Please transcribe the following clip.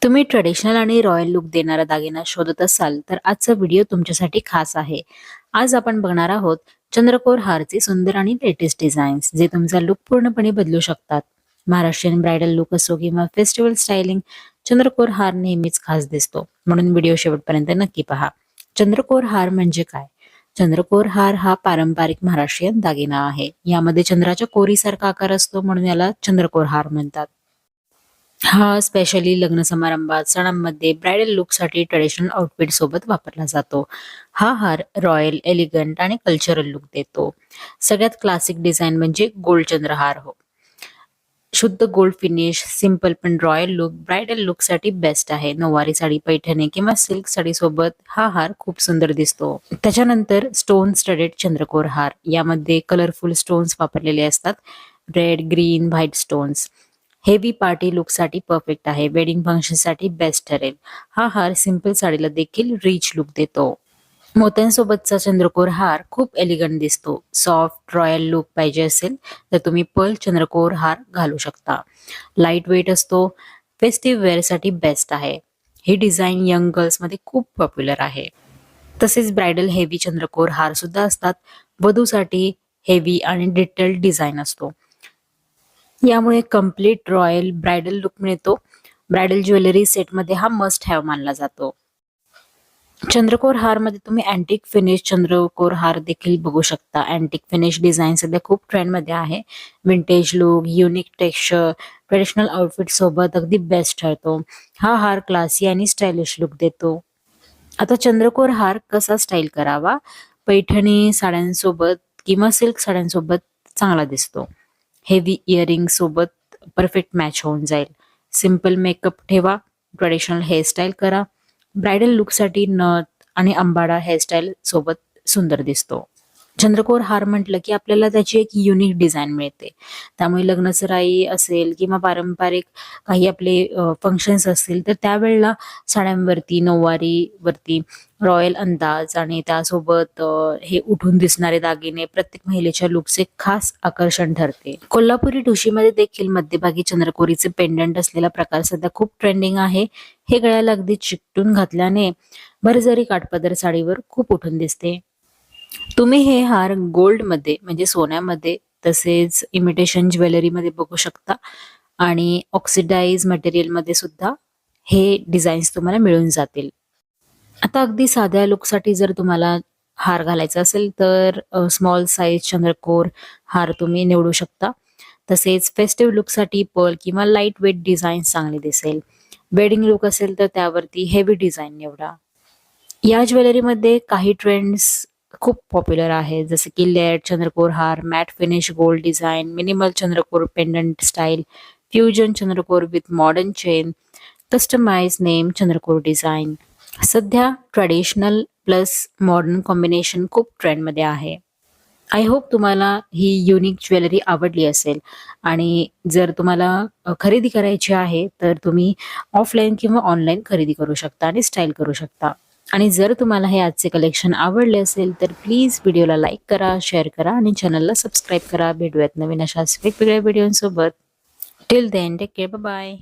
तुम्ही ट्रेडिशनल आणि royal look देणारा दागिना शोधत असाल तर आजचा व्हिडिओ तुमच्यासाठी खास आहे. आज आपण बघणार आहोत चंद्रकोर हारचे सुंदर आणि लेटेस्ट डिझाईन्स जे तुमचा लुक पूर्णपणे बदलू शकतात. महाराष्ट्रीयन ब्रायडल लुक असो किंवा फेस्टिवल स्टायलिंग, चंद्रकोर हार नेहमीच खास दिसतो. म्हणून व्हिडिओ शेवटपर्यंत नक्की पहा. चंद्रकोर हार म्हणजे काय? चंद्रकोर हार हा पारंपरिक महाराष्ट्रीयन दागिना आहे. यामध्ये चंद्राच्या कोरीसारखा आकार असतो, म्हणून याला चंद्रकोर हार म्हणतात. हा स्पेशली लग्न समारंभात, सणांमध्ये ब्रायडल लुकसाठी ट्रेडिशनल आउटफिट सोबत वापरला जातो. हा हार रॉयल, एलिगंट आणि कल्चरल लुक देतो. सगळ्यात क्लासिक डिझाईन म्हणजे गोल्ड चंद्रहार हो. शुद्ध गोल्ड फिनिश, सिंपल पण रॉयल लुक ब्रायडल लुकसाठी बेस्ट आहे. नऊवारी साडी, पैठणी किंवा सिल्क साडी सोबत हा हार खूप सुंदर दिसतो. त्याच्यानंतर स्टोन स्टडेड चंद्रकोर हार, यामध्ये कलरफुल स्टोन्स वापरलेले असतात. Red, green, white stones. Heavy party लुकसाठी परफेक्ट आहे. वेडिंग फंक्शनसाठी बेस्ट ठरेल. हा हार सिंपल साडीला देखील रिच लुक देतो. मोत्यांसोबतचा चंद्रकोर हार खूप एलिगंट दिसतो. सॉफ्ट रॉयल लुक पाहिजे असेल तर तुम्ही पर्ल चंद्रकोर हार घालू शकता. लाईट वेट असतो. फेस्टिव्ह वेअरसाठी बेस्ट आहे. ही डिझाईन यंग गर्ल्समध्ये खूप पॉप्युलर आहे. तसेच ब्रायडल हेवी चंद्रकोर हार सुद्धा असतात. वधूसाठी हेवी आणि डिटेल्ड डिझाईन असतो. यामुळे कम्प्लीट रॉयल ब्रायडल लुक मिळतो. ब्रायडल ज्वेलरी सेटमध्ये हा मस्ट हॅव मानला जातो. चंद्रकोर हार मध्ये तुम्ही अँटिक फिनिश चंद्रकोर हार देखील बघू शकता. अँटिक फिनिश डिझाईन सध्या खूप ट्रेंड मध्ये आहे. Vintage look, unique texture, traditional outfit सोबत अगदी बेस्ट ठरतो. हा हार क्लासी आणि स्टायलिश लुक देतो. आता चंद्रकोर हार कसा स्टाईल करावा? पैठणी साड्यांसोबत किंवा सिल्क साड्यांसोबत चांगला दिसतो. हेवी इयरिंग सोबत परफेक्ट मॅच होऊन जाईल. सिंपल मेकअप ठेवा. ट्रेडिशनल हेअरस्टाईल करा. ब्रायडल लुकसाठी नथ आणि अंबाडा हेअरस्टाईल सोबत सुंदर दिसतो. चंद्रकोर हार म्हटलं की आपल्याला त्याची एक युनिक डिझाईन मिळते. त्यामुळे लग्नसराई असेल किंवा पारंपरिक काही आपले फंक्शन्स असतील तर त्यावेळेला साड्यांवरती, नऊवारीवरती रॉयल अंदाज आणि त्यासोबत हे उठून दिसणारे दागिने प्रत्येक महिलेच्या लुकचे खास आकर्षण ठरते. कोल्हापुरी ठुशीमध्ये देखील मध्यभागी चंद्रकोरीचे पेंडंट असलेला प्रकार सध्या खूप ट्रेंडिंग आहे. हे गळ्याला अगदी चिकटून घातल्याने भरजरी काठपदर साडीवर खूप उठून दिसते. तुम्ही हे हार गोल्ड मध्ये म्हणजे सोन्यामध्ये, तसेच इमिटेशन ज्वेलरी मध्ये बघू शकता आणि ऑक्सिडाइज मटेरियल मध्ये सुद्धा हे डिझाईन्स तुम्हाला मिळून जातील. आता अगदी साध्या लुकसाठी जर तुम्हाला हार घालायचा असेल तर स्मॉल साईज चंद्रकोर हार तुम्ही निवडू शकता. तसेच फेस्टिव्ह लुकसाठी पर्ल किंवा लाईट वेट डिझाईन चांगले दिसेल. वेडिंग लुक असेल तर त्यावरती हेवी डिझाईन निवडा. या ज्वेलरीमध्ये काही ट्रेंड्स खूप पॉप्युलर आहे, जसे की लेअर्ड चंद्रकोर हार, matte finish gold design, minimal चंद्रकोर पेंडंट स्टाईल, फ्युजन चंद्रकोर with modern chain, customize name चंद्रकोर डिझाईन. सध्या ट्रेडिशनल प्लस मॉडर्न कॉम्बिनेशन खूप ट्रेंडमध्ये आहे. आय होप तुम्हाला ही युनिक ज्वेलरी आवडली असेल आणि जर तुम्हाला खरेदी करायची आहे तर तुम्ही ऑफलाईन किंवा ऑनलाईन खरेदी करू शकता आणि स्टाईल करू शकता. आणि जर तुम्हाला हे आजचे कलेक्शन आवडले असेल तर प्लीज व्हिडिओला लाईक करा, शेअर करा आणि चॅनलला सबस्क्राईब करा. भेटूयात नवीन अशाच वेगवेगळ्या व्हिडिओसोबत. Till then take care, bye bye.